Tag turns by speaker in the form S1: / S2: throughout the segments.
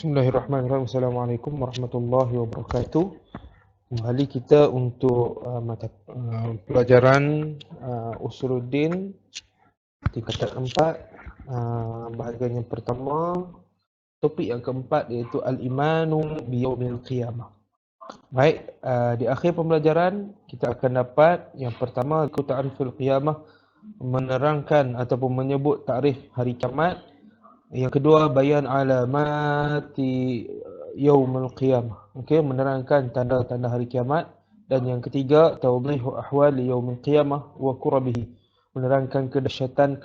S1: Bismillahirrahmanirrahim. Assalamualaikum warahmatullahi wabarakatuh. Kembali kita untuk pelajaran Usuluddin tingkatan 4, bahagian yang pertama, topik yang keempat iaitu Al-Imanu Biyaumil Qiyamah. Baik, di akhir pembelajaran kita akan dapat yang pertama, Ta'riful Qiyamah, menerangkan ataupun menyebut takrif hari kiamat. Yang kedua, bayan alamati yaumul qiyamah. Okey, menerangkan tanda-tanda hari kiamat. Dan yang ketiga, tawdihu ahwali yaumil qiyamah wa qurabihi. Menerangkan kedahsyatan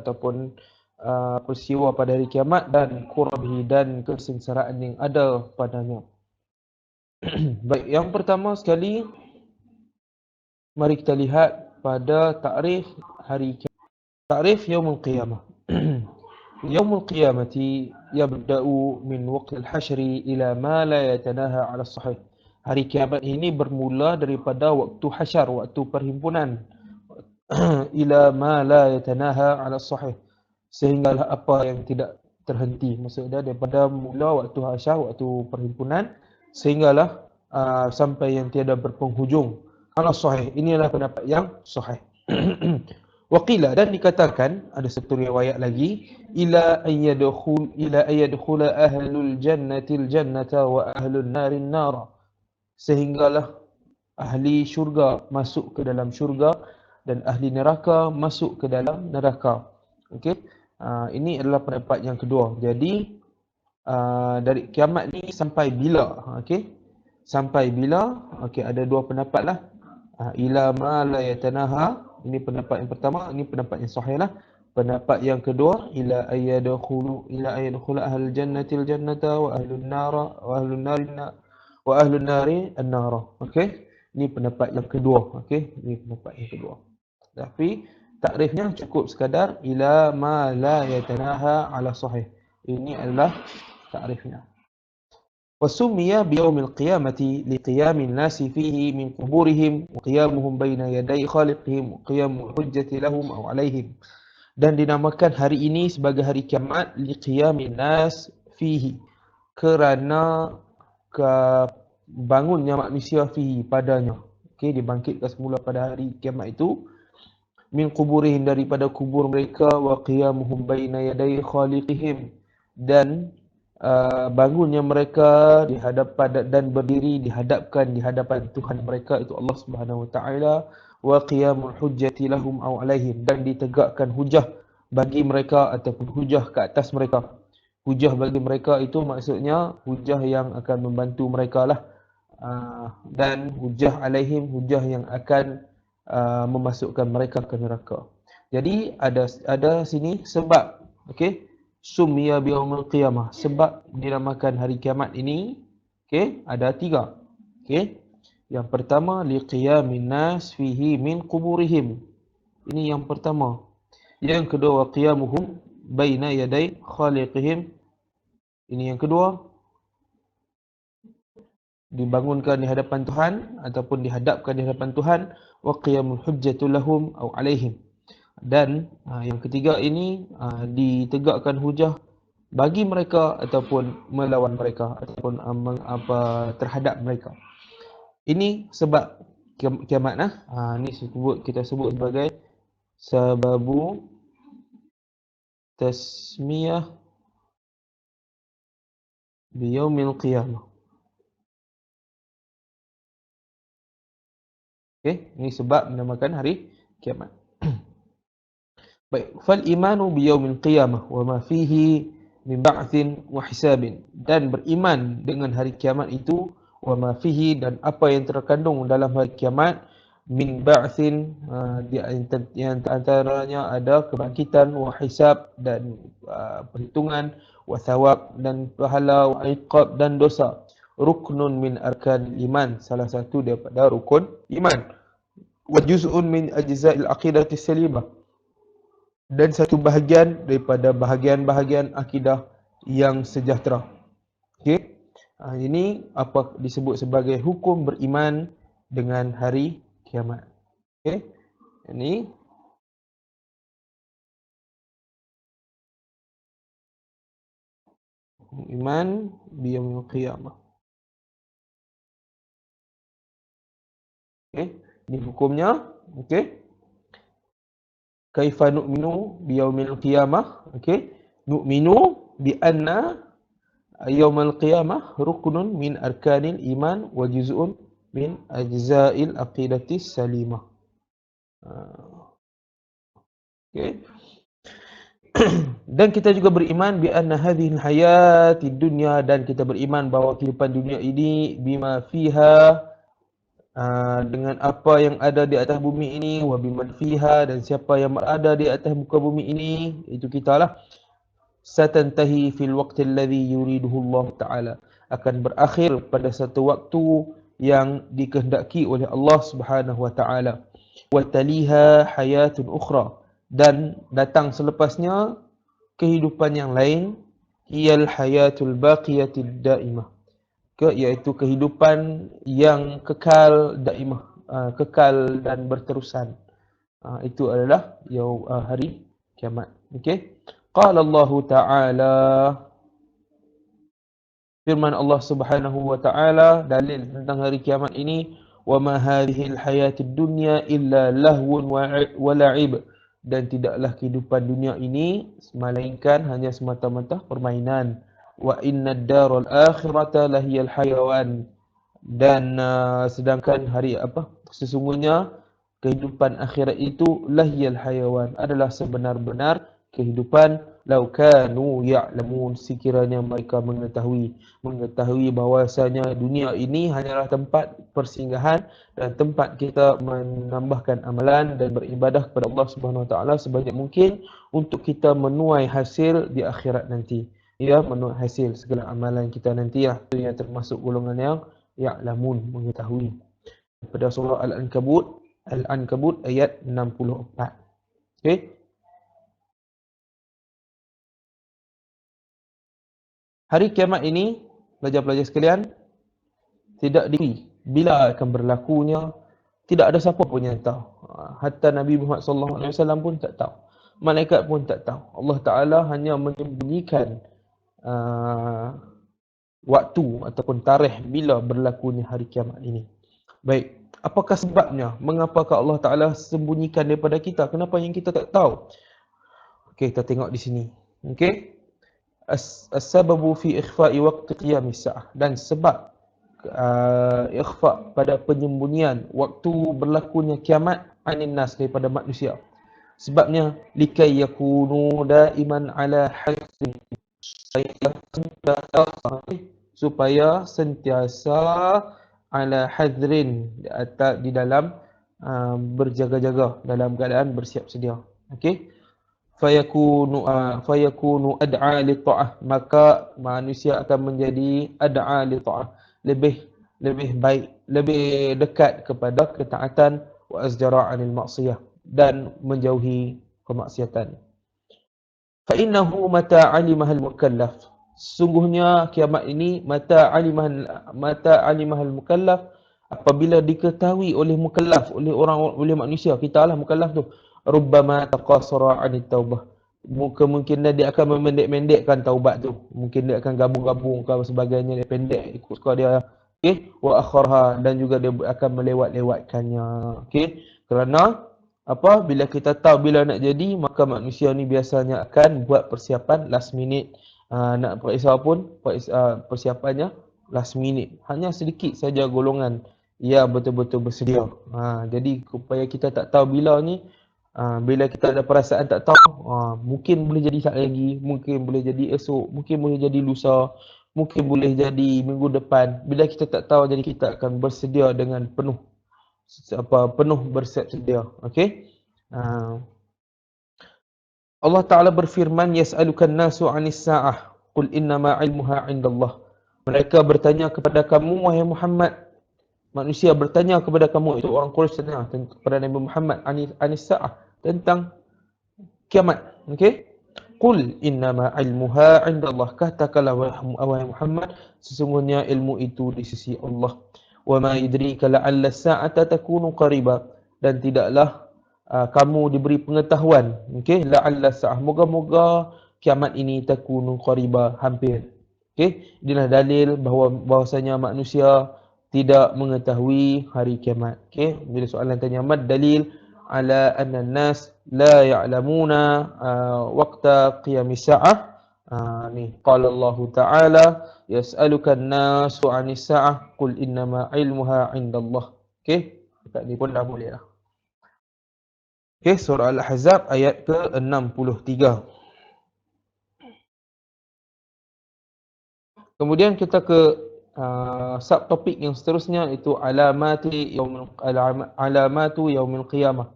S1: ataupun peristiwa pada hari kiamat dan qurabihi dan kesengsaraan yang ada padanya. Baik, yang pertama sekali mari kita lihat pada takrif hari kiamat. Takrif yaumul qiyamah. يوم القيامة يبدأ من وقت الحشر إلى ما لا يتناهى على الصحيح. Hari kiamat ini bermula daripada waktu hasyar, waktu perhimpunan, ila ma la yatanaha ala sahih, sehinggalah apa yang tidak terhenti. Maksudnya daripada mula waktu hasyar, waktu perhimpunan, sehinggalah sampai yang tiada berpenghujung. Ala sahih, inilah pendapat yang sahih. Waqila, dan dikatakan ada satu riwayat lagi, ila ayyadkhula ahlul jannatil jannata wa ahlun narin nara, sehinggalah ahli syurga masuk ke dalam syurga dan ahli neraka masuk ke dalam neraka. Okey, ini adalah pendapat yang kedua. Jadi dari kiamat ni sampai bila? Okey, sampai bila? Okey, ada dua pendapat lah. Ila ma la yatanaha, ini pendapat yang pertama, ini pendapat yang sahih lah. Pendapat yang kedua, ila ayyadkhulu ahlul jannatil jannata wa ahlun nara wa ahlun nari an-nara. Okey, ini pendapat yang kedua. Okey, ini pendapat yang kedua. Tapi takrifnya cukup sekadar ila ma la yatanaha ala sahih. Ini adalah takrifnya. وسمي بيوم القيامة لقيام الناس فيه من قبورهم وقيامهم بين يدي خالقهم وقيام الحجة لهم أو عليهم. Dan dinamakan hari ini sebagai hari kiamat liqiyamin nas fihi, kerana bangunnya manusia fihi, padanya. Okey, dibangkitkan semula pada hari kiamat itu, min quburihim, daripada kubur mereka, wa qiyamuhum baina yaday khaliqihim, dan bangunnya mereka di hadapan dan berdiri dihadapkan di hadapan Tuhan mereka, itu Allah Subhanahu wa taala, wa qiyamul hujjati lahum aw alaihim, dan ditegakkan hujah bagi mereka ataupun hujah ke atas mereka. Hujah bagi mereka itu maksudnya hujah yang akan membantu mereka lah, dan hujah alaihim, hujah yang akan memasukkan mereka ke neraka. Jadi ada sini sebab, okey, summiya biyaumil qiyamah, sebab dinamakan hari kiamat ini. Okey, ada tiga. Okey, yang pertama liqiyamin nas fihi min quburihim, ini yang pertama. Yang kedua, qiyamuhum baina yaday khaliqihim, ini yang kedua, dibangunkan di hadapan Tuhan ataupun dihadapkan di hadapan Tuhan, wa qiyamul hujjatul lahum aw alaihim, dan yang ketiga ini ditegakkan hujah bagi mereka ataupun melawan mereka ataupun terhadap mereka. Ini sebab kiamat lah. Ini kita sebut sebagai sababu tasmiyah biyaumil qiyamah. Okey, ini sebab menamakan hari kiamat. Baik, fal imanu biyaumil qiyamah wa ma fihi min ba'tsin wa hisabin, dan beriman dengan hari kiamat itu, wa ma fihi, dan apa yang terkandung dalam hari kiamat, min ba'tsin, di antaranya ada kebangkitan, wa hisab, dan perhitungan, wa thawab, dan pahala, wa iqab, dan dosa. Ruknun min arkan iman, salah satu daripada rukun iman. Wa juz'un min ajza'il aqidati salimah, dan satu bahagian daripada bahagian-bahagian akidah yang sejahtera. Okey, ini apa disebut sebagai hukum beriman dengan hari kiamat. Okey, ini iman biyaumil qiyamah. Okey, ini hukumnya. Okey. Kaifa nu'minu biyaumil qiyamah? Okey. Nu'minu bi anna yaumil qiyamah ruknun min arkanil iman wa juz'un min ajza'il aqidatis salimah. Okey. Dan kita juga beriman bi anna hadhil hayatid dunya, dan kita beriman bahawa kehidupan dunia ini bima fiha, dengan apa yang ada di atas bumi ini, wa biman fiha, dan siapa yang berada di atas muka bumi ini, itu kita lah. Satantahi fil waqti alladhi yuriduhu Allah Ta'ala, akan berakhir pada satu waktu yang dikehendaki oleh Allah Subhanahu wa Ta'ala. Wa taliha hayatun ukhra, dan datang selepasnya kehidupan yang lain, iyal hayatul baqiyatid daimah, iaitu kehidupan yang kekal daimah, kekal dan berterusan. Itu adalah hari kiamat. Okey. Qala Allah Ta'ala, firman Allah Subhanahu wa Ta'ala dalil tentang hari kiamat ini, wa ma hadhil hayatid dunya illa lahwun wa la'ib, dan tidaklah kehidupan dunia ini melainkan hanya semata-mata permainan. Wa innad daral akhirata lahiyal hayawan, dan sedangkan sesungguhnya kehidupan akhirat itu lahiyal hayawan, adalah sebenar-benar kehidupan. Lau kanu ya'lamun, sekiranya mereka mengetahui bahawasanya dunia ini hanyalah tempat persinggahan dan tempat kita menambahkan amalan dan beribadah kepada Allah Subhanahu wa taala sebanyak mungkin untuk kita menuai hasil di akhirat nanti. Ya, menuai hasil segala amalan kita nanti ya. Itu yang termasuk golongan yang ya'lamun, mengetahui. Pada surah Al-Ankabut ayat 64. Okey. Hari kiamat ini, pelajar-pelajar sekalian, tidak diketahui bila akan berlakunya. Tidak ada siapa pun yang tahu. Hatta Nabi Muhammad SAW pun tak tahu. Malaikat pun tak tahu. Allah Ta'ala hanya menyembunyikan waktu ataupun tarikh bila berlakunya hari kiamat ini. Baik, apakah sebabnya? Mengapakah Allah Ta'ala sembunyikan daripada kita? Kenapa yang kita tak tahu? Okey, kita tengok di sini. Okey. As-sababu fi ikhfa'i waqti qiyamis sa'ah, dan sebab ikhfa' pada penyembunyian waktu berlakunya kiamat anin nas, daripada manusia. Sebabnya likai yakunu daiman ala hadrin, supaya sentiasa ala hadrin, di dalam berjaga-jaga, dalam keadaan bersiap sedia. Okey. Fayakunu ad'a li ta'ah, maka manusia akan menjadi ad'a li ta'ah, lebih baik, lebih dekat kepada ketaatan, wa azjara 'anil ma'siyah, dan menjauhi kemaksiatan. Fa innahu mata 'alimahal mukallaf, sungguhnya kiamat ini mata 'alimahal mukallaf, apabila diketahui oleh mukallaf, oleh manusia, kita lah mukallaf tu, rubbama taqasara 'anit taubah, kemungkinan dia akan memendek-mendekkan taubat tu. Mungkin dia akan gabung-gabungkan sebagainya, dia pendek ikut suka dia. Okey, wa akharha, dan juga dia akan melewat-lewatkannya. Okey, kerana apa? Bila kita tahu bila nak jadi, maka manusia ni biasanya akan buat persiapan last minute. Nak periksa pun persiapannya last minute. Hanya sedikit saja golongan yang betul-betul bersedia. Jadi supaya kita tak tahu bila ni, bila kita ada perasaan tak tahu, mungkin boleh jadi sat lagi, mungkin boleh jadi esok, mungkin boleh jadi lusa, mungkin boleh jadi minggu depan. Bila kita tak tahu, jadi kita akan bersedia dengan penuh bersiap sedia. Okey. Allah Ta'ala berfirman, yas'alukan nasu 'anis sa'ah qul innama 'ilmuha 'indallah. Mereka bertanya kepada kamu, wahai Muhammad. Manusia bertanya kepada kamu, itu orang Quraisy tanya kepada Nabi Muhammad, anis sa'ah, tentang kiamat. Okey. Qul innama 'ilmuha 'indallah, katakanlah wahai Muhammad, sesungguhnya ilmu itu di sisi Allah. Wa ma yudrika la'alla as-sa'ata takunu qariba, dan tidaklah kamu diberi pengetahuan, okey, la'alla as-sa'ah, moga-moga kiamat ini takunu qariba, hampir. Okey, inilah dalil bahwasanya manusia tidak mengetahui hari kiamat. Okey, bila soalan tanya mad dalil ala anna an-nas la ya'lamuna waqta qiyamis sa'ah. Ni qala Allah Ta'ala yas'aluka an-nasu 'anis sa'ah qul innama 'ilmuha 'indallah. Okey, dekat ni pun dah boleh dah. Okey, surah Al-Ahzab ayat ke-63. Kemudian kita ke subtopik yang seterusnya, itu alamatu yaumil qiyamah.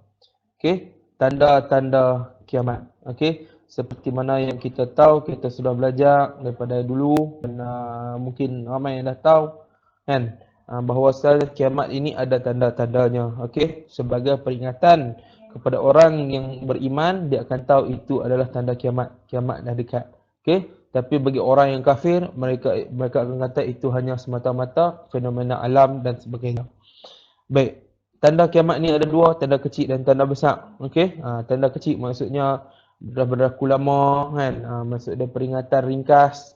S1: Okey, tanda-tanda kiamat. Okey, seperti mana yang kita tahu, kita sudah belajar daripada dulu dan mungkin ramai yang dah tahu kan, bahawa kiamat ini ada tanda-tandanya. Okey, sebagai peringatan kepada orang yang beriman, dia akan tahu itu adalah tanda kiamat. Kiamat dah dekat. Okey, tapi bagi orang yang kafir, mereka akan kata itu hanya semata-mata fenomena alam dan sebagainya. Baik, tanda kiamat ni ada dua, tanda kecil dan tanda besar. Okey, tanda kecil maksudnya dah berlaku lama kan, maksudnya peringatan ringkas.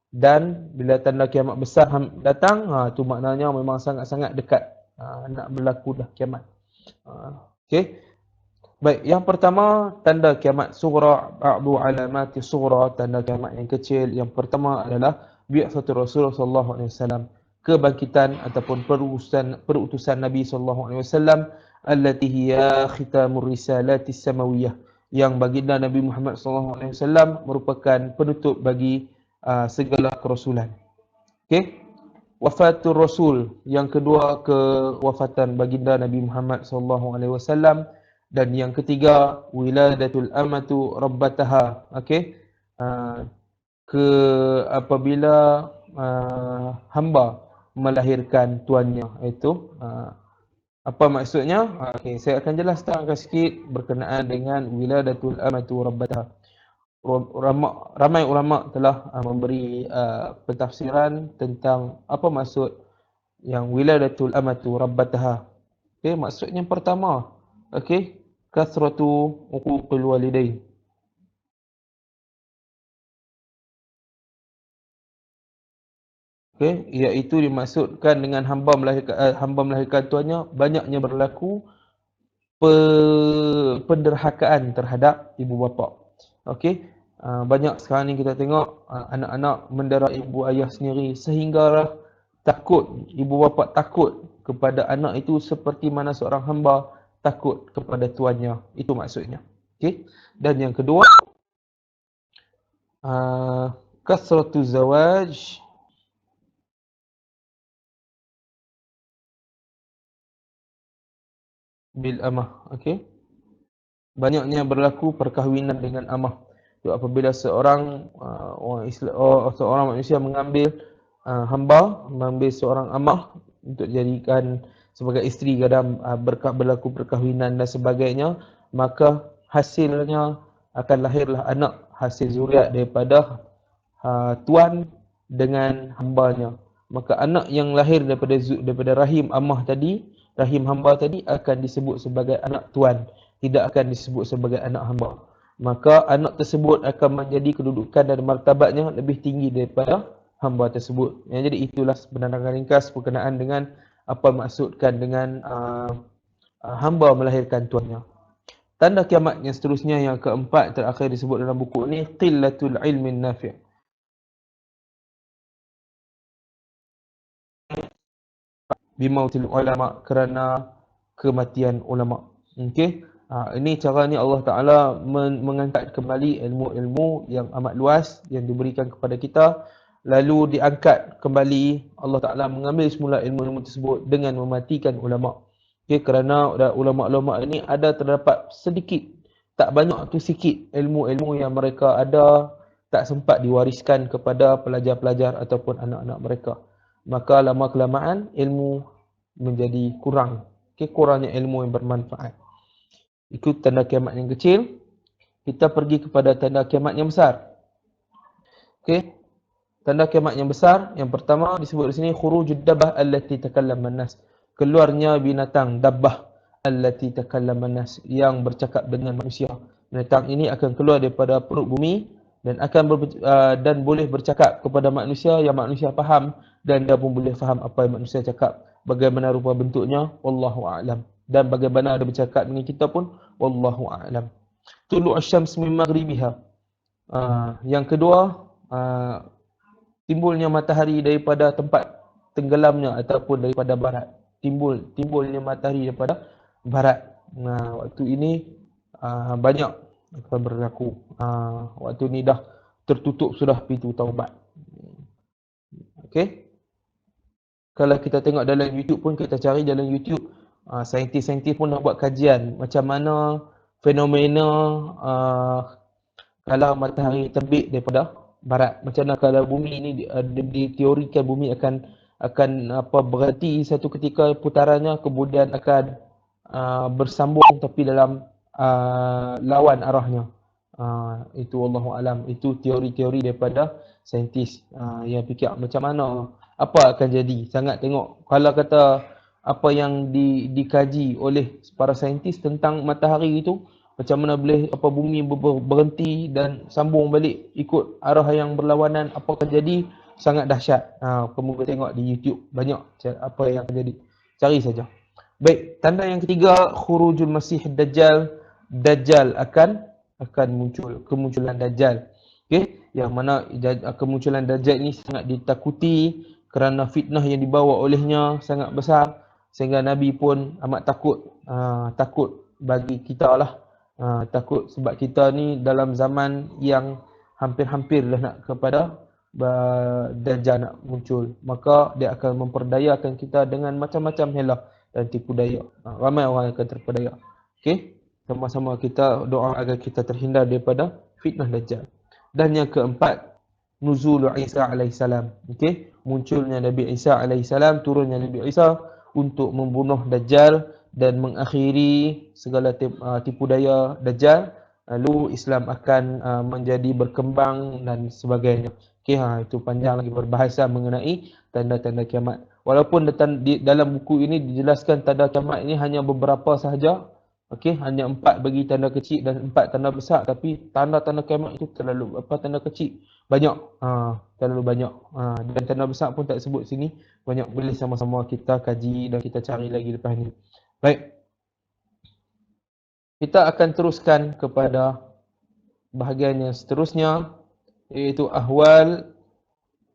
S1: Dan bila tanda kiamat besar datang, tu maknanya memang sangat-sangat dekat, nak berlaku dah kiamat. Okey. Baik, yang pertama tanda kiamat sughra, ba'du alamati sughra, tanda kiamat yang kecil. Yang pertama adalah bi'tsatur Rasul sallallahu alaihi wasallam, kebangkitan ataupun perutusan Nabi sallallahu alaihi wasallam, allati hiya khitamur risalatis samawiyah, yang baginda Nabi Muhammad sallallahu alaihi wasallam merupakan penutup bagi segala kerasulan. Okey. Wafatur Rasul, yang kedua kewafatan baginda Nabi Muhammad sallallahu alaihi wasallam. Dan yang ketiga, wiladatul amatu rabbataha. Okey. Apabila hamba melahirkan tuannya, itu apa maksudnya? Okey, saya akan jelaskan sikit berkenaan dengan wiladatul amatu rabbataha. Ramai ulama telah memberi pentafsiran tentang apa maksud yang wiladatul amatu rabbataha. Okey, maksudnya yang pertama, okey, kasratu uquqil walidain. Okey, iaitu dimaksudkan dengan hamba melahirkan tuannya, banyaknya berlaku penderhakaan terhadap ibu bapa. Okey, banyak sekarang ni kita tengok anak-anak mendera ibu ayah sendiri, sehinggalah ibu bapa takut kepada anak itu seperti mana seorang hamba takut kepada tuannya. Itu maksudnya. Okey. Dan yang kedua, kasratu zawaj bil amah. Okey. Banyaknya berlaku perkahwinan dengan amah. Itu apabila seorang seorang manusia mengambil mengambil seorang amah untuk dijadikan sebagai isteri kadang berlaku perkahwinan dan sebagainya, maka hasilnya akan lahirlah anak, hasil zuriat daripada tuan dengan hambanya. Maka anak yang lahir daripada rahim amah tadi, rahim hamba tadi, akan disebut sebagai anak tuan, tidak akan disebut sebagai anak hamba. Maka anak tersebut akan menjadi kedudukan dan martabatnya lebih tinggi daripada hamba tersebut. Jadi itulah penerangan ringkas berkenaan dengan apa maksudkan dengan hamba melahirkan tuannya. Tanda kiamat yang seterusnya, yang keempat terakhir disebut dalam buku ini, qillatul ilmin nafi'. Bimautil ulama, kerana kematian ulama. Okey. Ini cara ni Allah Ta'ala mengangkat kembali ilmu-ilmu yang amat luas yang diberikan kepada kita, lalu diangkat kembali. Allah Ta'ala mengambil semula ilmu-ilmu tersebut dengan mematikan ulama. Okay, kerana ulama-ulama ini ada terdapat sedikit, tak banyak tu sikit ilmu-ilmu yang mereka ada tak sempat diwariskan kepada pelajar-pelajar ataupun anak-anak mereka. Maka lama-kelamaan ilmu menjadi kurang. Okay, kurangnya ilmu yang bermanfaat. Itu tanda kiamat yang kecil. Kita pergi kepada tanda kiamat yang besar. Okey. Tanda kiamat yang besar, yang pertama disebut di sini khurujud dabbah allati takallama an-nas. Keluarnya binatang dabbah allati takallama an-nas, yang bercakap dengan manusia. Binatang ini akan keluar daripada perut bumi dan boleh bercakap kepada manusia yang manusia faham, dan dia pun boleh faham apa yang manusia cakap. Bagaimana rupa bentuknya, wallahu a'lam. Dan bagaimana dia bercakap dengan kita pun, wallahu a'lam. Tulu'us syams min maghribiha. Yang kedua, timbulnya matahari daripada tempat tenggelamnya ataupun daripada barat. Timbulnya matahari daripada barat. Waktu ini banyak akan berlaku. Waktu ini dah tertutup sudah pintu taubat. Okey. Kalau kita tengok dalam YouTube pun, kita cari dalam YouTube, saintis-saintis pun dah buat kajian macam mana fenomena kalau matahari terbit daripada barat. Macam mana kalau bumi ini diteorikan bumi akan berhenti satu ketika putarannya, kemudian akan bersambung tapi dalam lawan arahnya. Itu Allahu alam. Itu teori-teori daripada saintis yang fikir macam mana apa akan jadi. Sangat tengok kalau kata apa yang dikaji oleh para saintis tentang matahari itu, macam mana boleh bumi berhenti dan sambung balik ikut arah yang berlawanan, apa akan jadi, sangat dahsyat. Kamu boleh tengok di YouTube banyak apa yang akan jadi. Cari saja. Baik, tanda yang ketiga, khurujul masih dajjal. Dajjal akan muncul, kemunculan Dajjal. Okey, yang mana kemunculan Dajjal ini sangat ditakuti kerana fitnah yang dibawa olehnya sangat besar, sehingga Nabi pun amat takut. Takut bagi kita lah. Takut sebab kita ni dalam zaman yang hampir-hampir dah nak kepada Dajjal nak muncul. Maka dia akan memperdayakan kita dengan macam-macam helah dan tipu daya. Ramai orang yang akan terpedaya. Okey, sama-sama kita doa agar kita terhindar daripada fitnah Dajjal. Dan yang keempat, nuzul Isa alaihissalam. Okey, munculnya Nabi Isa alaihissalam, turunnya Nabi Isa untuk membunuh Dajjal dan mengakhiri segala tipu daya Dajjal. Lalu Islam akan menjadi berkembang dan sebagainya. Okey, itu panjang lagi berbahasa mengenai tanda-tanda kiamat. Walaupun dalam buku ini dijelaskan tanda kiamat ini hanya beberapa sahaja. Okey, hanya 4 bagi tanda kecil dan 4 tanda besar, tapi tanda-tanda kiamat itu terlalu tanda kecil banyak, terlalu banyak. Dan tanda besar pun tak sebut sini, banyak. Boleh sama-sama kita kaji dan kita cari lagi lepas ni. Baik. Kita akan teruskan kepada bahagian yang seterusnya, iaitu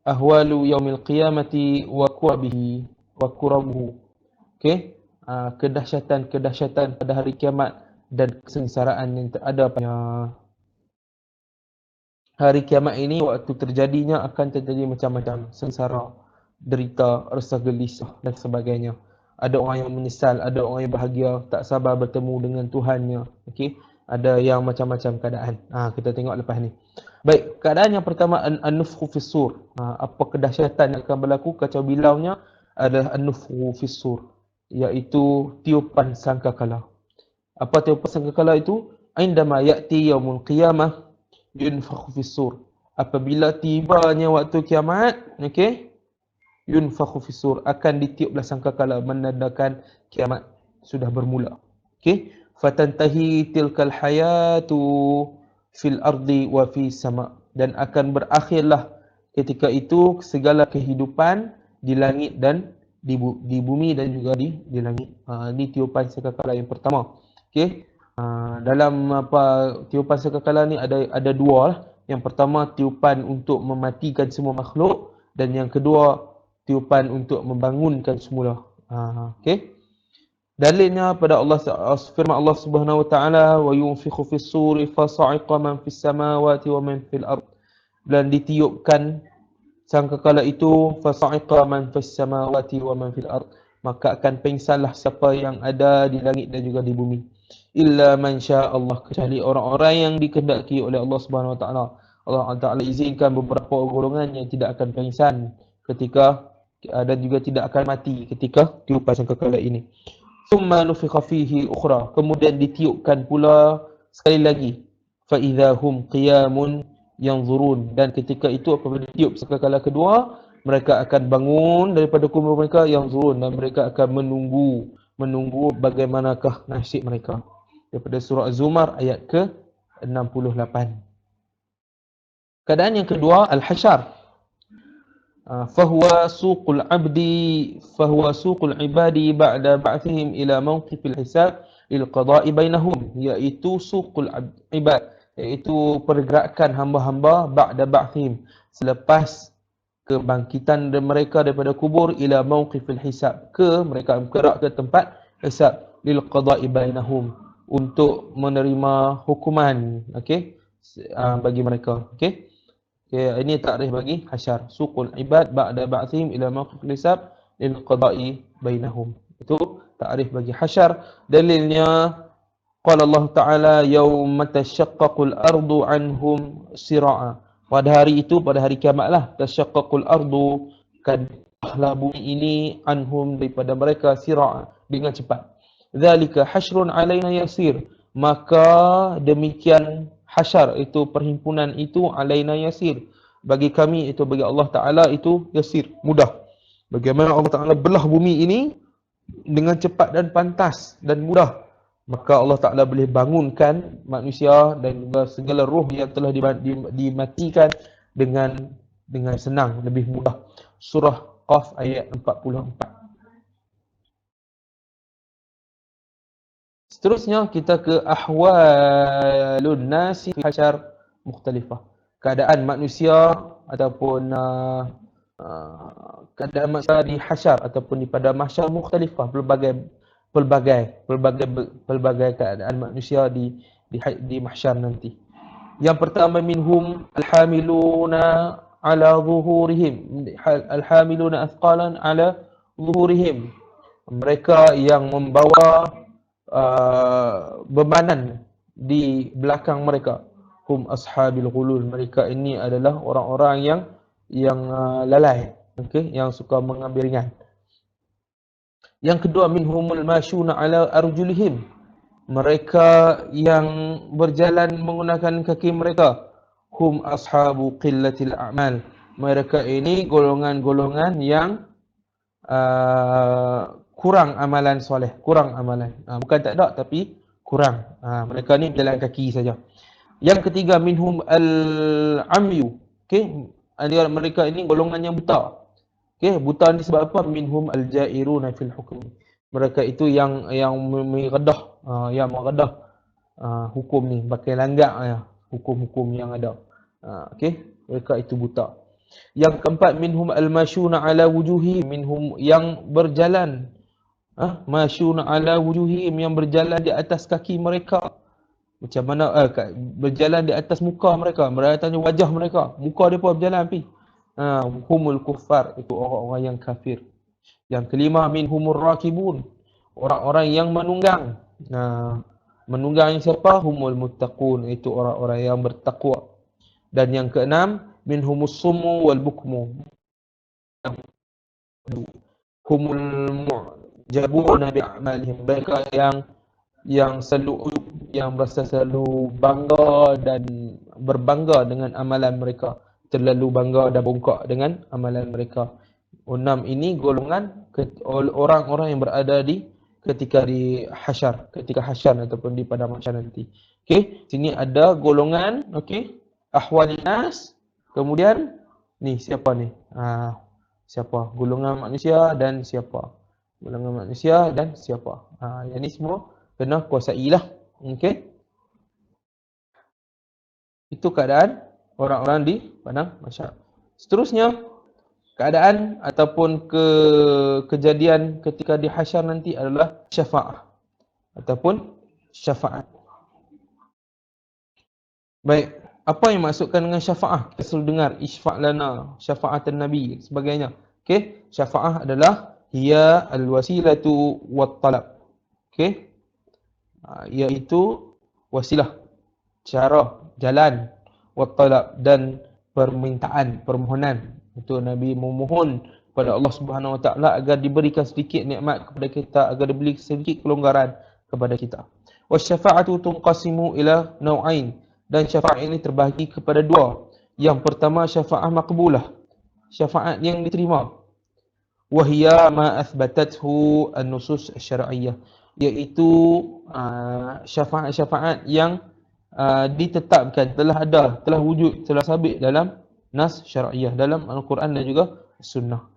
S1: ahwalu yaumil qiyamati wa qurabihi wa qurabuhu. Okey. Kedahsyatan pada hari kiamat dan kesengsaraan yang ada pada hari kiamat ini. Waktu terjadinya akan terjadi macam-macam sengsara, derita, rasa gelisah dan sebagainya. Ada orang yang menyesal, ada orang yang bahagia, tak sabar bertemu dengan Tuhannya. Okey, ada yang macam-macam keadaan. Kita tengok lepas ni. Baik, keadaan yang pertama, an-nufkhu fis-sur. Apa kedahsyatan yang akan berlaku, kacau bilaunya adalah an-nufkhu fis-sur, iaitu tiupan sangkakala. Apa tiupan sangkakala itu? Indama ya'ti yaumul qiyamah yunfakhu fis-sur. Apabila tibanya waktu kiamat, okey, yunfakhu fis-sur, akan ditiuplah sangkakala, menandakan kiamat sudah bermula. Okey, fatantahi tilkal hayatu fil ardi wa fi sama, dan akan berakhirlah ketika itu segala kehidupan di langit dan di bumi dan juga di langit. Ini tiupan sangkakala yang pertama. Okey. Dalam tiupan sangkakala ni ada dua lah. Yang pertama tiupan untuk mematikan semua makhluk, dan yang kedua tiupan untuk membangunkan semula. Okey. Dalilnya pada firman Allah Subhanahu wa taala, wa yunfikhu fis-suri fa sa'iqa man fis samawati wa man fil ard. Dan ditiupkan sangkakala itu, fasa'iqa man fis samawati wa man fil ard, maka akan pingsanlah siapa yang ada di langit dan juga di bumi. Illa man syaa Allah, kecuali orang-orang yang dikehendaki oleh Allah Subhanahu wa taala. Allah Taala izinkan beberapa golongan yang tidak akan pingsan ketika dan juga tidak akan mati ketika tiupan sangkakala ini. Thumma nufikha fihi ukhra, kemudian ditiupkan pula sekali lagi. Fa idzahum qiyamun yanzurun, dan ketika itu apabila ditiup sangkakala kedua, mereka akan bangun daripada kubur mereka, yanzurun, dan mereka akan menunggu bagaimanakah nasib mereka. Daripada surah Az-Zumar ayat ke-68. Keadaan yang kedua al-hasyar. فهو سوق العباد بعد بعثهم إلى موقف الحساب للقضاء بينهم, yaitu suqul ibad, yaitu pergerakan hamba-hamba ba'da ba'thihim, selepas kebangkitan mereka daripada kubur, ila mauqifil hisab, ke mereka bergerak ke tempat hisab, lil qada'i bainahum, untuk menerima hukuman, okey, bagi mereka. Okey, ini takrif bagi hasyar, suqul ibad ba'da ba'thihim ila mauqifil hisab lil qada'i bainahum. Itu takrif bagi hasyar. Dalilnya qala Allah Ta'ala yauma tashaqqaqul ardu anhum sira'a. Pada hari itu, pada hari kiamatlah, tashaqqaqul ardu, kadahlah bumi ini, anhum, daripada mereka, sira'a, dengan cepat. Dzalika hasyrun alaina yasir, maka demikian hasyar itu, perhimpunan itu, alaina yasir, bagi kami itu, bagi Allah Ta'ala itu yasir, mudah. Bagaimana Allah Ta'ala belah bumi ini dengan cepat dan pantas dan mudah, maka Allah Ta'ala boleh bangunkan manusia dan segala roh yang telah dimatikan dengan senang, lebih mudah. Surah Qaf ayat 44. Seterusnya kita ke ahwalun nasi fi hasyar mukhtalifah. Keadaan manusia ataupun keadaan manusia di hasyar ataupun di pada mahsyar mukhtalifah, pelbagai keadaan manusia di mahsyar nanti. Yang pertama, minhum alhamiluna ala zuhurihim, alhamiluna athqalan ala zuhurihim, mereka yang membawa bebanan di belakang mereka. Hum ashabil ghulul, mereka ini adalah orang-orang yang lalai, okey, yang suka mengambil ringan. Yang kedua, minhumul mashuna ala arjulihim, mereka yang berjalan menggunakan kaki mereka. Hum ashabu qillatil a'mal, mereka ini golongan-golongan yang kurang amalan soleh, kurang amalan. Bukan tak ada, tapi kurang. Mereka ni berjalan kaki saja. Yang ketiga, minhum al-amyu. Okey, mereka ini golongan yang buta. Okey, buta ni sebab apa? Minhum al-jairuna fil hukm, mereka itu yang meredah, hukum ni, pakai langgak hukum-hukum yang ada. Okey, mereka itu buta. Yang keempat, minhum al-mashuna ala wujuhihim, minhum yang berjalan, mashuna ala wujuhihim, yang berjalan di atas kaki mereka. Macam mana berjalan di atas muka mereka, berjalan wajah mereka, muka depa berjalan api. Humul kuffar, itu orang-orang yang kafir. Yang kelima, minhumur rakibun, orang-orang yang menunggang. Menunggang siapa? Humul muttaqun, itu orang-orang yang bertakwa. Dan yang keenam, minhumus summu wal bukmu, humul mu'jabuna bi'amalihim, mereka yang selalu yang merasa selalu bangga dan berbangga dengan amalan mereka, terlalu bangga dan bongkak dengan amalan mereka. 6 ini golongan orang-orang yang berada ketika hasyar ataupun di pada mahsyar nanti. Okey, sini ada golongan, okey, ahwalin nas. Kemudian ni siapa ni? Siapa? Golongan manusia dan siapa? Golongan manusia dan siapa? Yang ni semua kena kuasailah. Okey. Itu keadaan orang-orang di padang mahsyar. Seterusnya, keadaan ataupun kejadian ketika di hasyar nanti adalah syafaat ataupun syafaat. Baik, apa yang maksudkan dengan syafaat? Kita selalu dengar isfa' lana, syafa'atan nabi, sebagainya. Okey, syafaat adalah hiya alwasilatu wat talab. Okey, iaitu wasilah, cara, jalan, wat talab, dan permintaan, permohonan. Itu Nabi memohon kepada Allah Subhanahu Wa Taala agar diberikan sedikit nikmat kepada kita, agar diberi sedikit kelonggaran kepada kita. Wasyafa'atu tunqasimu ila nau'ain, dan syafaat ini terbahagi kepada dua. Yang pertama, syafaat maqbulah, syafaat yang diterima. Wahia ma athbatathu an-nusus asy-syar'iyyah, iaitu syafaat-syafaat yang ditetapkan, telah wujud, telah sabit dalam nas syar'iyah, dalam Al-Quran dan juga Sunnah.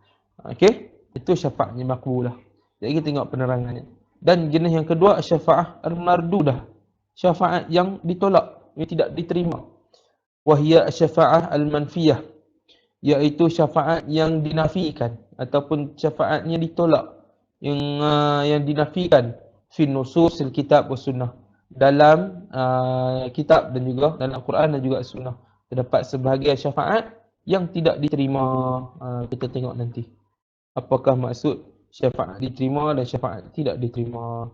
S1: Okey, itu syafaatnya makbulah. Jadi kita tengok penerangannya. Dan jenis yang kedua, syafaat al-mardudah, syafaat yang ditolak, yang tidak diterima. Wahia syafaat al-manfiyah, iaitu syafaat yang dinafikan ataupun syafaatnya ditolak, yang dinafikan fi nusus al-kitab was sunnah, dalam kitab dan juga dalam Al-Quran dan juga Sunnah. Terdapat sebahagian syafaat yang tidak diterima. Kita tengok nanti apakah maksud syafaat diterima dan syafaat tidak diterima.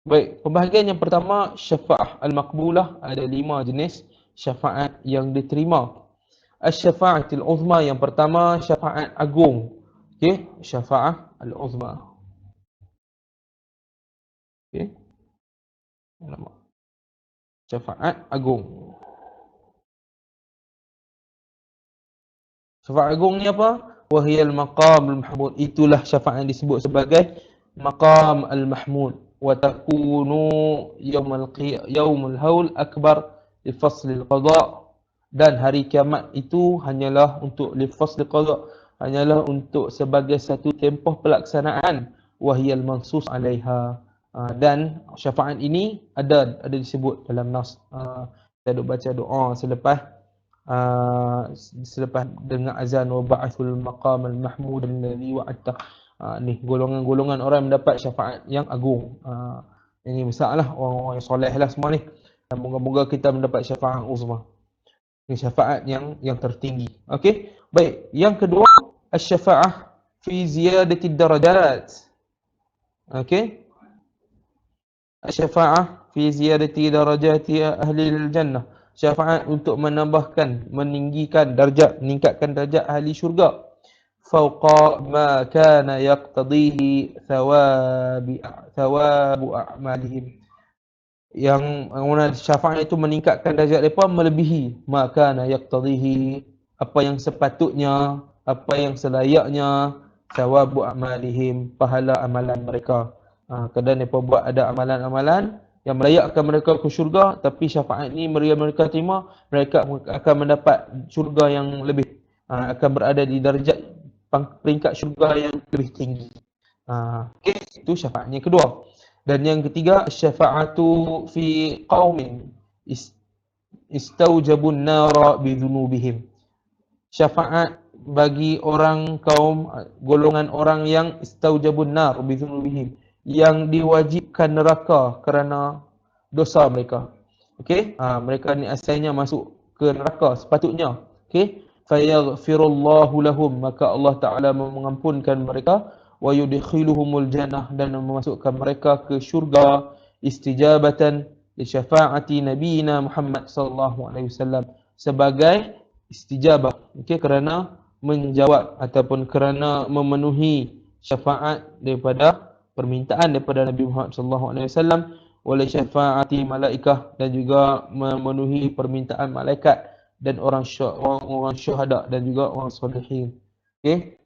S1: Baik, pembahagian yang pertama, syafaat al-maqbulah, ada 5 jenis syafaat yang diterima. Asy-syafa'atul uzma, yang pertama syafaat agung. Okey, syafaat al-uzma. Okey. Syafaat agung. Syafaat agung ni apa? Wahiyal maqam al-mahmud. Itulah syafaat yang disebut sebagai maqam al-mahmud. Wa takunu yaumul haul akbar li fasl al-qada'. Dan hari kiamat itu hanyalah untuk li fasl al-qada', hanyalah untuk sebagai satu tempoh pelaksanaan. Wahiyal mansus 'alaiha. Dan syafaat ini ada disebut dalam nas. Kita duk baca doa selepas dengar azan, wa ba'athul maqam al-mahmud alladhi wa'adta. Ni golongan-golongan orang yang mendapat syafaat yang agung. Ini besarlah, orang-orang yang soleh lah semua ni. Dan moga-moga kita mendapat syafaat uzma. Ini syafaat yang tertinggi. Okey. Baik, yang kedua, asy-syafa'ah fi ziyadati darajat. Okey. Asy-syafa'ah fi ziyadati darajati ahli al-jannah. Syafaat untuk menambahkan, meninggikan darjat, meningkatkan darjat ahli syurga. Fauqa ma kana yaqtadihi thawabu a'malihim. Yang mana syafaat itu meningkatkan darjat mereka melebihi ma kana yaqtadihi, apa yang sepatutnya, apa yang selayaknya, thawabu a'malihim, pahala amalan mereka. Kadang mereka buat ada amalan-amalan yang melayakkan mereka ke syurga, tapi syafaat ini mereka terima, mereka akan mendapat syurga yang lebih, akan berada di darjat peringkat syurga yang lebih tinggi. Okay, itu syafaatnya kedua. Dan yang ketiga, syafaatu fi qaumin istaujabun nara bidhunubihim. Syafaat bagi orang kaum, golongan orang yang istaujabun nar bidhunubihim, yang diwajibkan neraka kerana dosa mereka. Okey, mereka ni asalnya masuk ke neraka sepatutnya. Okey, fayaghfirullahu lahum, maka Allah Taala mengampunkan mereka, wa yudkhiluhumul jannah, dan memasukkan mereka ke syurga, istijabatan li syafaati nabiyina Muhammad sallallahu alaihi wasallam, sebagai istijabah, okey, kerana menjawab ataupun kerana memenuhi syafaat daripada permintaan daripada Nabi Muhammad sallallahu alaihi wasallam, wala syafaati malaikah, dan juga memenuhi permintaan malaikat dan orang syuhada dan juga orang solehin. Okey,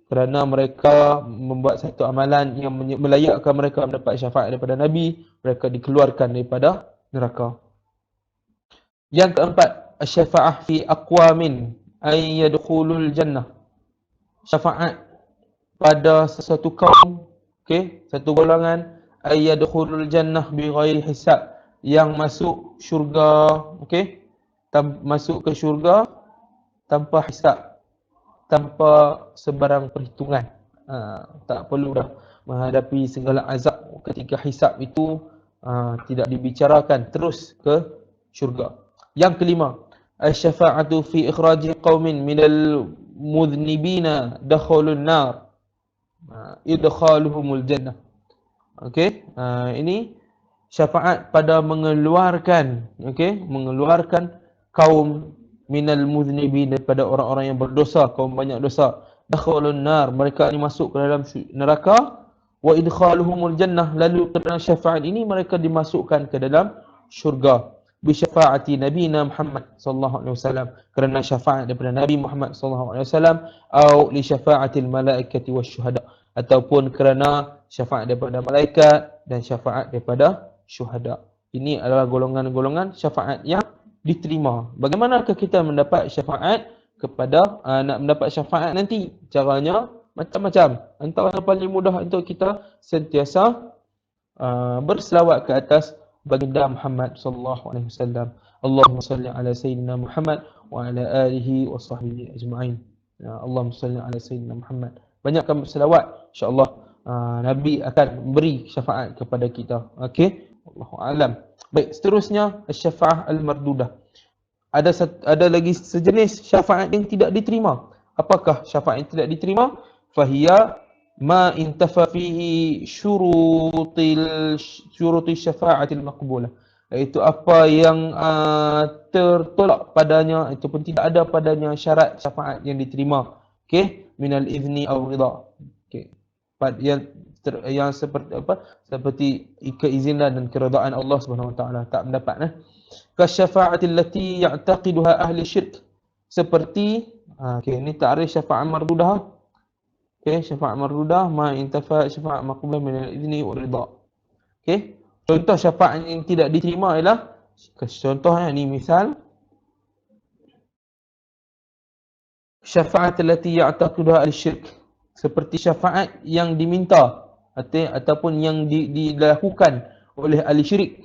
S1: kerana mereka membuat satu amalan yang melayakkan mereka mendapat syafaat daripada Nabi, mereka dikeluarkan daripada neraka. Yang keempat, asy-syafa'ah fi aqwamin ay yadkhulul jannah. Syafaat pada sesuatu kaum, okey, satu golongan, ay yadkhulul jannah bighairi hisab, yang masuk syurga, okey, masuk ke syurga tanpa hisab, tanpa sebarang perhitungan. Tak perlu dah menghadapi segala azab ketika hisab itu, tidak dibicarakan, terus ke syurga. Yang kelima, asy-syafa'atu fi ikhraji qaumin minal mudhnibina dakhalun nar idkhaluhumul jannah. Okey, ini syafaat pada mengeluarkan, okey, mengeluarkan kaum minal mudhnibin, daripada orang-orang yang berdosa, kaum banyak dosa, dakhalun nar, mereka ini masuk ke dalam neraka, wa idkhaluhumul jannah, lalu kerana syafaat ini mereka dimasukkan ke dalam syurga, bi syafaati nabiyina Muhammad sallallahu alaihi wasallam, kerana syafaat daripada Nabi Muhammad sallallahu alaihi wasallam, au li syafaatil malaikati wasyuhada, ataupun kerana syafaat daripada malaikat dan syafaat daripada syuhada. Ini adalah golongan-golongan syafaat yang diterima. Bagaimanakah kita mendapat syafaat nak mendapat syafaat nanti? Caranya macam-macam. Antara yang paling mudah untuk kita sentiasa berselawat ke atas baginda Muhammad sallallahu alaihi wasallam. Allahumma salli ala sayyidina Muhammad wa ala alihi wa sahbihi ajma'in. Allahumma salli ala sayyidina Muhammad. Banyakkan berselawat, insya-Allah Nabi akan beri syafaat kepada kita. Okey, Allahu a'lam. Baik, seterusnya syafaat al-mardudah. Ada lagi sejenis syafaat yang tidak diterima. Apakah syafaat yang tidak diterima? Fahiya ma intafa fihi syuruti syafa'atil maqbulah. Iaitu apa yang tertolak padanya ataupun tidak ada padanya syarat syafaat yang diterima. Okey, minal izni aw ridha. Okey. Yang seperti apa? Seperti keizinan dan keredaan Allah Subhanahu wa taala tak mendapat kasyafa'atil lati ya'taqiduha ahli syirk. Seperti okey, ini ta'rif syafaat mardudah. Okey, syafaat mardudah ma intafa syafaat maqbulah min al-idzni wa ridha. Okey. Contoh syafaat yang tidak diterima ialah contohnya ni misal syafaat allati ya'taqiduha al-syirk. Seperti syafaat yang diminta ataupun yang dilakukan oleh ahli syirik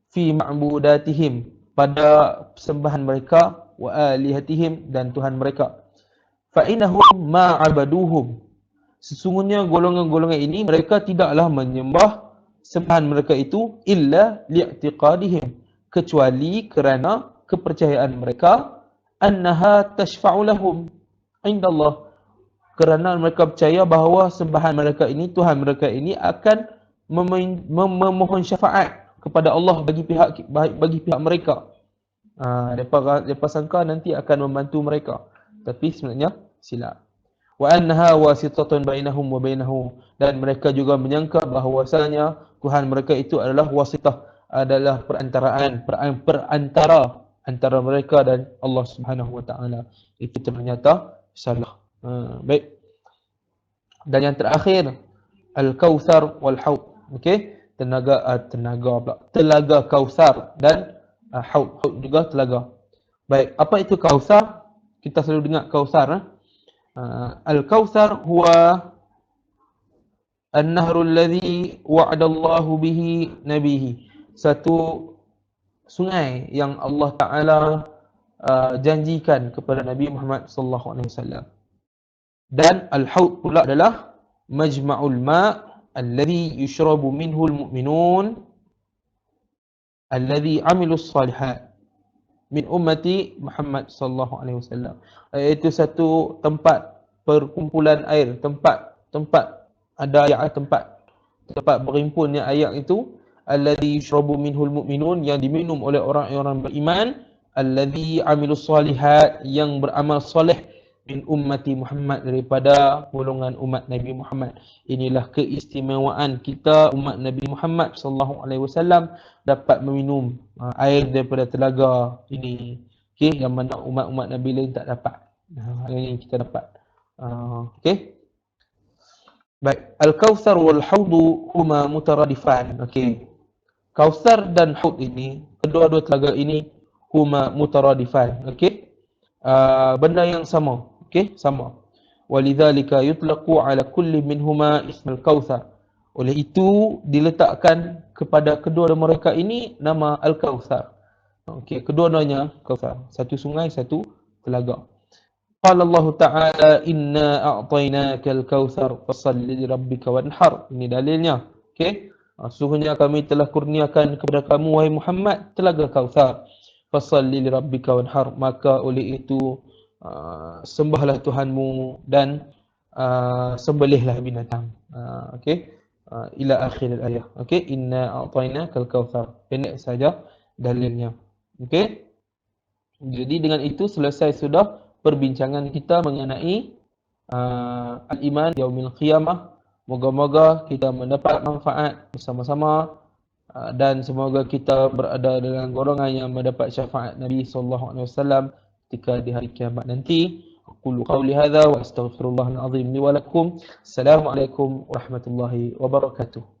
S1: fi ma'budatihim, pada sembahan mereka, wa alihatihim, dan Tuhan mereka. Fa innahum ma'abaduhum. Sesungguhnya golongan-golongan ini mereka tidaklah menyembah sembahan mereka itu illa li'tiqadihim, kecuali kerana kepercayaan mereka annaha tashfa'u lahum indallah, kerana mereka percaya bahawa sembahan mereka ini, Tuhan mereka ini akan memohon syafaat kepada Allah bagi pihak mereka. Mereka sangka nanti akan membantu mereka, tapi sebenarnya silap. Wa annaha wasitatun bainahum wa bainahu, dan mereka juga menyangka bahawasanya Tuhan mereka itu adalah wasitah, adalah perantara antara mereka dan Allah Subhanahu wa taala. Itu ternyata salah. Baik. Dan yang terakhir, al-kautsar wal haud. Okey, telaga Kautsar dan haud juga telaga. Baik, apa itu Kautsar? Kita selalu dengar Kautsar. Al-Kautsar huwa an-nahru alladhi wa'adallahu bihi nabihi. Satu sungai yang Allah Taala janjikan kepada Nabi Muhammad sallallahu alaihi wasallam. Dan al-haud pula adalah majma'ul ma' alladhi yushrabu minhu al-mu'minun alladhi 'amilus salihat min ummati Muhammad sallallahu alaihi wasallam. Iaitu satu tempat perkumpulan air, tempat ada ayat tempat berhimpunnya ayat itu, alladhi yushrabu minhu al-mu'minun, yang diminum oleh orang-orang beriman, alladhi 'amilus salihat, yang beramal soleh, min ummati Muhammad, daripada golongan umat Nabi Muhammad. Inilah keistimewaan kita umat Nabi Muhammad sallallahu alaihi wasallam dapat meminum air daripada telaga ini. Okey, yang mana umat-umat Nabi lain tak dapat. Yang kita dapat. Okey. Baik, al-Kautsar wal Haud huma mutaradifan. Okey. Kautsar dan Haud ini, kedua-dua telaga ini huma mutaradifan. Okey. Benda yang sama. Okey, sama. Walidzalika yutlaqu ala kulli minhuma ismul Kautsar. Oleh itu diletakkan kepada kedua mereka ini nama Al-Kautsar. Okey, kedua-duanya Kautsar. Satu sungai, satu telaga. Qala Allah Ta'ala inna a'tainakal kautsar fashalli lirabbika wanhar. Ini dalilnya. Okey. Sesungguhnya kami telah kurniakan kepada kamu wahai Muhammad telaga Kautsar. Fashalli lirabbika wanhar. Maka oleh itu sembahlah Tuhanmu dan sembelihlah binatang. Okey. Ila akhir ayat. Okey, inna a'tainakal kautsar. Pendek saja dalilnya. Okey. Jadi dengan itu selesai sudah perbincangan kita mengenai al-iman yaumil qiyamah. Moga-moga kita mendapat manfaat bersama-sama dan semoga kita berada dalam golongan yang mendapat syafaat Nabi sallallahu alaihi wasallam ketika di hari kiamat nanti. أقول قولي هذا وأستغفر الله العظيم لي ولكم. السلام عليكم ورحمة الله وبركاته.